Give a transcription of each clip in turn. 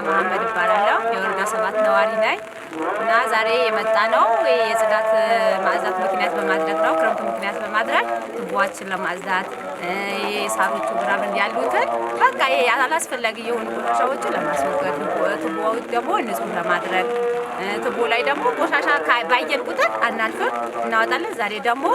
መሐመድ ይባላል የወረዳ 7 ነዋሪ ነኝ እና ዛሬ የመጣ ነው የጽዳት ማጽዳት ምክንያት በማድረግ ነው ክረምቱ ምክንያት በማድረግ ቱቦዎችን ለማጽዳት የሳሮቹ ምናምን ያሉትን በቃ ያላስፈላጊ የሆኑ ቆሻሻዎችን ለማስወገድ ቱቦዎች ደግሞ ንጹህ ለማድረግ ቱቦ ላይ ደግሞ ቆሻሻ ባየን ቁጥር አናልፍም እናወጣለን። ዛሬ ደግሞ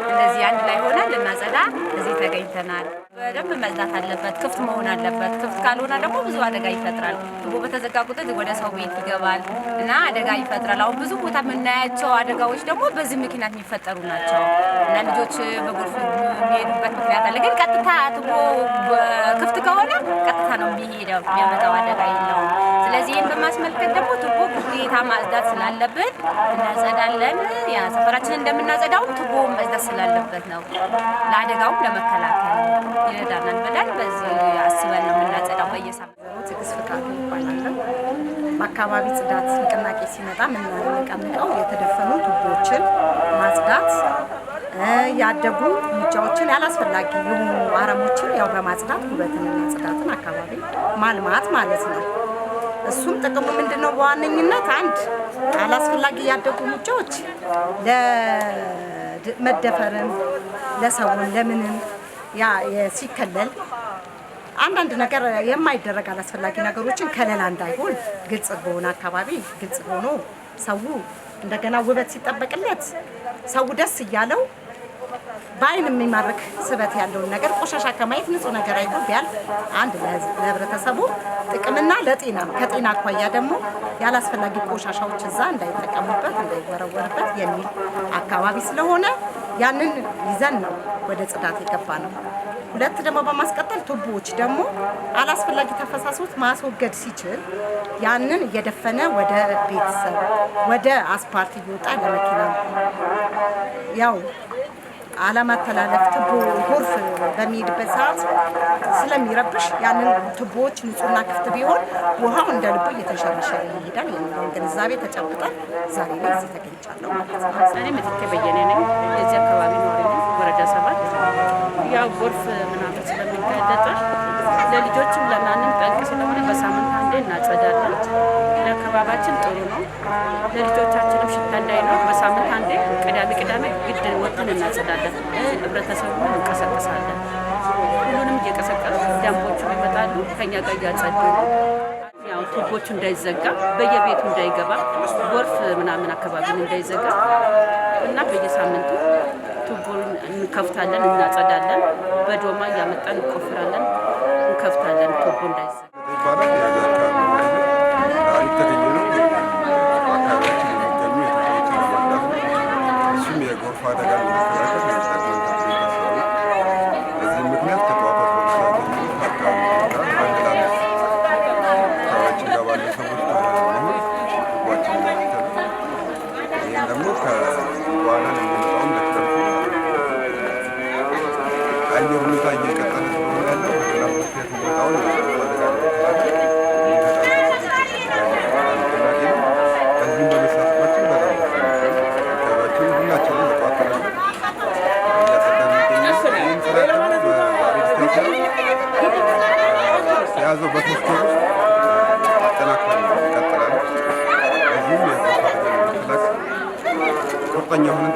እንደዚህ አንድ ላይ ሆነን ልናጸዳ እዚህ ተገኝተናል። በደንብ መጽዳት አለበት፣ ክፍት መሆን አለበት። ክፍት ካልሆነ ደግሞ ብዙ አደጋ ይፈጥራል። ቱቦ በተዘጋ ቁጥር ወደ ሰው ቤት ይገባል እና አደጋ ይፈጥራል። አሁን ብዙ ቦታ የምናያቸው አደጋዎች ደግሞ በዚህ ምክንያት የሚፈጠሩ ናቸው እና ልጆች በጎርፍ የሚሄዱበት ምክንያት አለ። ግን ቀጥታ ቱቦ ክፍት ከሆነ ቀጥታ ነው የሚሄደው፣ የሚያመጣው አደጋ የለውም። ስለዚህ ይህን በማስመልከት ደግሞ ቱቦ ግዴታ ማጽዳት ስላለብን እናጸዳለን። ያ ሰፈራችን እንደምናጸዳው ቱቦ መጽዳት ስላለበት ነው፣ ለአደጋውም ለመከላከል ይረዳናል ብለን በዚህ አስበን ነው የምናጸዳው። በየሳምንቱ ትዕግስት ፍቃዱ ይባላል። በአካባቢ ጽዳት ንቅናቄ ሲመጣ የምናነቃንቀው የተደፈኑ ቱቦዎችን ማጽዳት፣ ያደጉ ሙጫዎችን ያላስፈላጊ የሆኑ አረሞችን ያው በማጽዳት ውበትንና ጽዳትን አካባቢ ማልማት ማለት ነው። እሱም ጥቅሙ ምንድነው? በዋነኝነት አንድ አላስፈላጊ ያደጉ ሙጫዎች ለመደፈርን ለሰውን ለምንም ያ ሲከለል አንዳንድ ነገር የማይደረግ አላስፈላጊ ነገሮችን ከለላ እንዳይሆን ግልጽ በሆነ አካባቢ ግልጽ ሆኖ ሰው እንደገና ውበት ሲጠበቅለት ሰው ደስ እያለው በአይን የሚማርክ ስበት ያለውን ነገር ቆሻሻ ከማየት ንጹህ ነገር አይቶ ቢያልፍ አንድ ለህብረተሰቡ ጥቅምና ለጤናም ከጤና አኳያ ደግሞ ያላስፈላጊ ቆሻሻዎች እዛ እንዳይጠቀሙበት እንዳይወረወርበት የሚል አካባቢ ስለሆነ ያንን ይዘን ነው ወደ ጽዳት የገባ ነው። ሁለት ደግሞ በማስቀጠል ቱቦዎች ደግሞ አላስፈላጊ ተፈሳሾች ማስወገድ ሲችል ያንን እየደፈነ ወደ ቤተሰብ ወደ አስፓልት እየወጣ ለመኪና ያው አለማተላለፍ ቱቦ ጎርፍ በሚሄድበት ሰዓት ስለሚረብሽ ያንን ቱቦዎች ንጹህና ክፍት ቢሆን ውሃው እንደ ልቡ እየተሸረሸረ ይሄዳል የሚለውን ግንዛቤ ተጨብጠን ዛሬ ላይ እዚህ ተገኝቻለሁ ማለት ነው። እኔ ምትኬ በየነ ነኝ። የዚህ አካባቢ ነዋሪ ነኝ። ወረዳ 7 ያው ጎርፍ ምናምን ስለሚጋለጥ ለልጆችም ለማንም ጠንቅ ስለሆነ በሳምንት አንዴ እናጸዳለን። ለአካባቢያችን ጥሩ ነው። ለልጆቻችንም ሽታ እንዳይኖር በሳምንት አንዴ ቅዳሜ ግድ ወጥተን እናጸዳለን። ህብረተሰቡን እንቀሰቅሳለን። ሁሉንም እየቀሰቀሱ ደንቦቹ ይመጣሉ ከኛ ጋር እያጸዱ ነው። ያው ቱቦቹ እንዳይዘጋ በየቤቱ እንዳይገባ ጎርፍ ምናምን አካባቢን እንዳይዘጋ እና በየሳምንቱ ቱቦን እንከፍታለን፣ እናጸዳለን። በዶማ እያመጣን እንቆፍራለን፣ እንከፍታለን ቱቦ እንዳይዘጋ። ያዘው በሶስት ወር አጠናክረን እንቀጥላለን። እዚህም የቆፋ ቁርጠኛ ሆነን